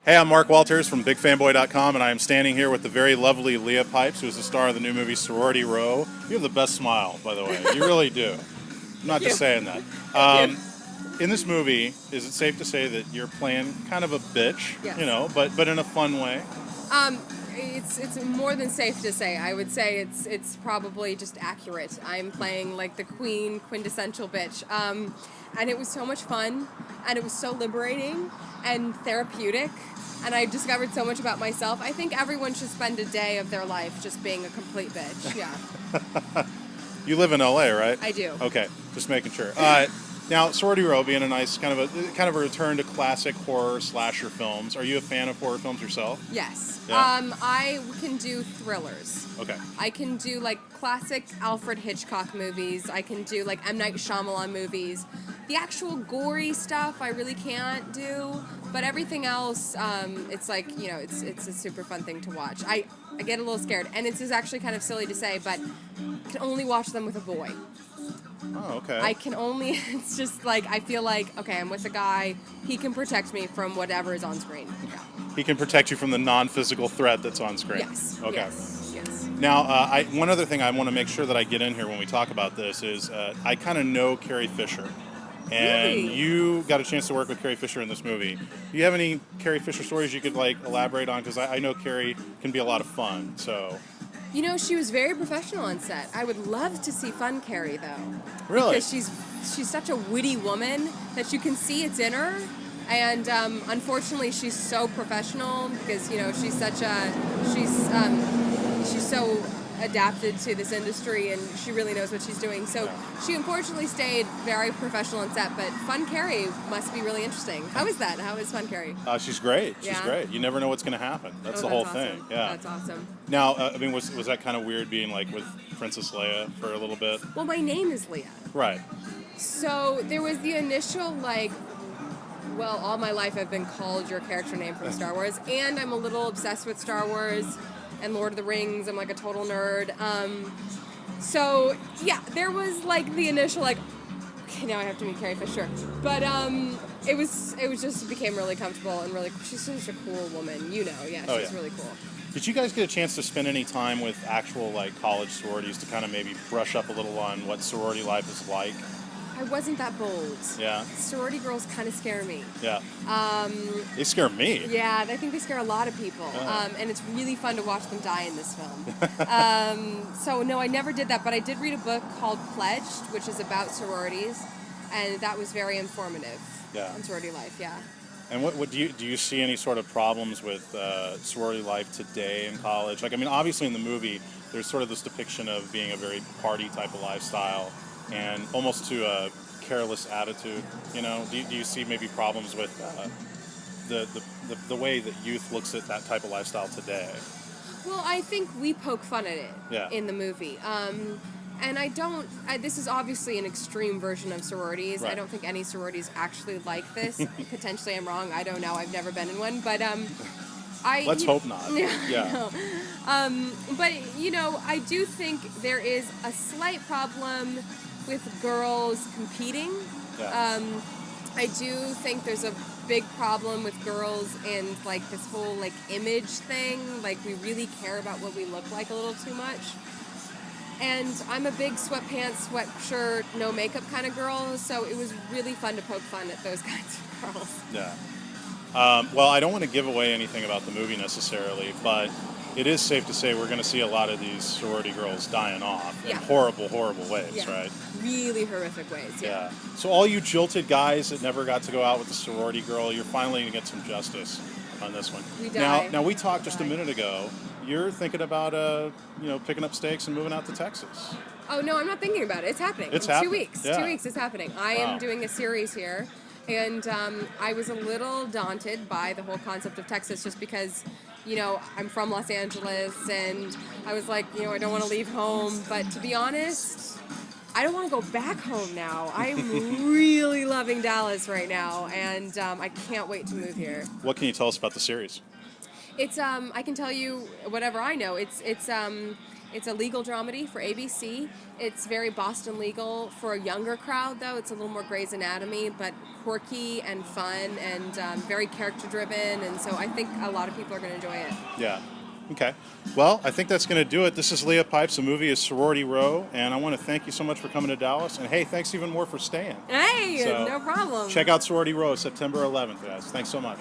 Hey, I'm Mark Walters from bigfanboy.com, and I am standing here with the very lovely Leah Pipes, who is the star of the new movie Sorority Row. You have the best smile, by the way. You really do. I'm not just saying that. In this movie, is it safe to say that you're playing kind of a bitch, Yes. but in a fun way? It's more than safe to say. I would say it's probably just accurate. I'm playing like the quintessential bitch, and it was so much fun, and it was so liberating and therapeutic, and I discovered so much about myself. I think everyone should spend a day of their life just being a complete bitch. Yeah. You live in LA, right? I do. Okay, just making sure. Now, Sorority Row being a nice kind of a return to classic horror slasher films. Are you a fan of horror films yourself? Yes. Yeah? I can do thrillers. Okay. I can do like classic Alfred Hitchcock movies. I can do like M. Night Shyamalan movies. The actual gory stuff I really can't do, but everything else, it's like, it's a super fun thing to watch. I get a little scared, and it's actually kind of silly to say, but I can only watch them with a boy. Oh, okay. I can only, it's just like, I feel like, okay, I'm with a guy, he can protect me from whatever is on screen. Yeah. He can protect you from the non-physical threat that's on screen. Yes. Okay. Yes. Now, one other thing I want to make sure that I get in here when we talk about this is I kind of know Carrie Fisher. And Really? you got a chance to work with Carrie Fisher in this movie. Do you have any Carrie Fisher stories you could elaborate on? Because I know Carrie can be a lot of fun. So. She was very professional on set. I would love to see Fun Carrie, though. Really? Because she's such a witty woman that you can see it's in her. And unfortunately, she's so professional because, she's so adapted to this industry and she really knows what she's doing. So she unfortunately stayed very professional on set, but Fun Carrie must be really interesting. How is that? How is Fun Carrie? She's great. She's Yeah? great. You never know what's going to happen. That's the whole awesome. thing. Yeah. That's awesome. Now, was that kind of weird being with Princess Leia for a little bit? Well, my name is Leah. Right. So there was the initial all my life I've been called your character name from Star Wars, and I'm a little obsessed with Star Wars and Lord of the Rings. I'm like a total nerd. So yeah, there was the initial okay, now I have to meet Carrie Fisher. But it was just became really comfortable and really. She's such a cool woman, she's really cool. Did you guys get a chance to spend any time with actual college sororities to kind of maybe brush up a little on what sorority life is like? I wasn't that bold. Yeah. Sorority girls kind of scare me. Yeah. They scare me. Yeah, I think they scare a lot of people. Yeah. And it's really fun to watch them die in this film. So no, I never did that, but I did read a book called Pledged, which is about sororities, and that was very informative. Yeah. On sorority life, yeah. And what do you see any sort of problems with sorority life today in college? Obviously in the movie, there's sort of this depiction of being a very party type of lifestyle and almost to a careless attitude. Do you see maybe problems with the way that youth looks at that type of lifestyle today? Well, I think we poke fun at it in the movie. And this is obviously an extreme version of sororities. Right. I don't think any sororities actually like this. Potentially I'm wrong. I don't know. I've never been in one. But Let's hope not. Yeah. But, I do think there is a slight problem with girls competing. Yeah. I do think there's a big problem with girls and this whole image thing. We really care about what we look like a little too much. And I'm a big sweatpants, sweatshirt, no makeup kind of girl, so it was really fun to poke fun at those kinds of girls. Yeah. Well, I don't want to give away anything about the movie necessarily, but it is safe to say we're going to see a lot of these sorority girls dying off in horrible, horrible ways, right? Really horrific ways, yeah. So all you jilted guys that never got to go out with the sorority girl, you're finally going to get some justice on this one. We die. Now we talked just a minute ago. You're thinking about, picking up stakes and moving out to Texas. Oh, no, I'm not thinking about it. It's happening. It's in happening. 2 weeks. Yeah. 2 weeks is happening. I am doing a series here. And I was a little daunted by the whole concept of Texas just because, I'm from Los Angeles and I was like, I don't want to leave home. But to be honest, I don't want to go back home now. I'm really loving Dallas right now and I can't wait to move here. What can you tell us about the series? It's I can tell you whatever I know. It's It's a legal dramedy for ABC. It's very Boston legal. For a younger crowd, though, it's a little more Grey's Anatomy, but quirky and fun and very character-driven. And so I think a lot of people are going to enjoy it. Yeah. Okay. Well, I think that's going to do it. This is Leah Pipes. The movie is Sorority Row, and I want to thank you so much for coming to Dallas. And hey, thanks even more for staying. Hey, So, no problem. Check out Sorority Row, September 11th, guys. Thanks so much.